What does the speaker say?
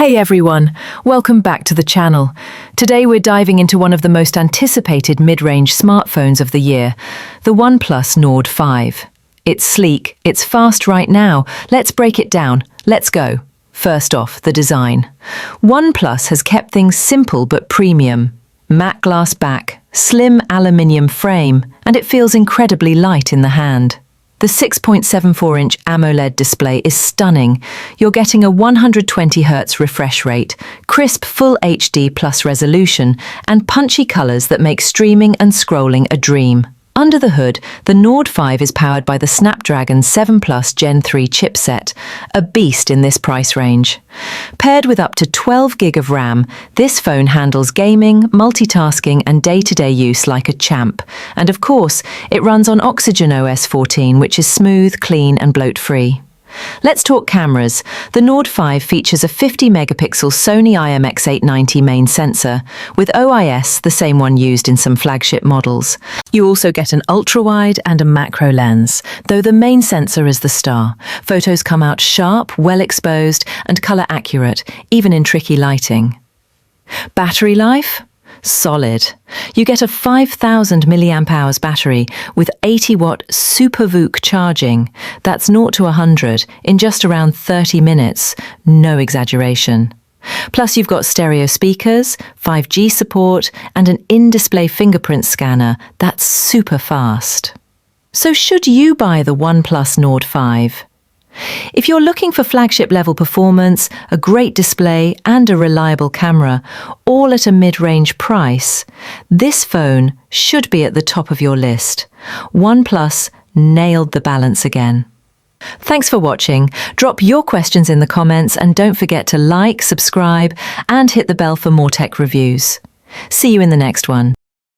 Hey everyone, welcome back to the channel. Today we're diving into one of the most anticipated mid-range smartphones of the year, the OnePlus Nord 5. It's sleek, it's fast right now. Let's break it down. Let's go. First off, the design. OnePlus has kept things simple but premium. Matte glass back, slim aluminium frame, and it feels incredibly light in the hand. The 6.74-inch AMOLED display is stunning. You're getting a 120Hz refresh rate, crisp Full HD Plus resolution, and punchy colors that make streaming and scrolling a dream. Under the hood, the Nord 5 is powered by the Snapdragon 7 Plus Gen 3 chipset, a beast in this price range. Paired with up to 12 GB of RAM, this phone handles gaming, multitasking, and day-to-day use like a champ. And of course, it runs on OxygenOS 14, which is smooth, clean, and bloat-free. Let's talk cameras. The Nord 5 features a 50-megapixel Sony IMX890 main sensor, with OIS, the same one used in some flagship models. You also get an ultra-wide and a macro lens, though the main sensor is the star. Photos come out sharp, well-exposed, and color-accurate, even in tricky lighting. Battery life? Solid. You get a 5,000 mAh battery with 80-watt Super VOOC charging. That's 0 to 100 in just around 30 minutes. No exaggeration. Plus you've got stereo speakers, 5G support, and an in-display fingerprint scanner that's super fast. So should you buy the OnePlus Nord 5? If you're looking for flagship-level performance, a great display, and a reliable camera, all at a mid-range price, this phone should be at the top of your list. OnePlus nailed the balance again. Thanks for watching. Drop your questions in the comments and don't forget to like, subscribe, and hit the bell for more tech reviews. See you in the next one.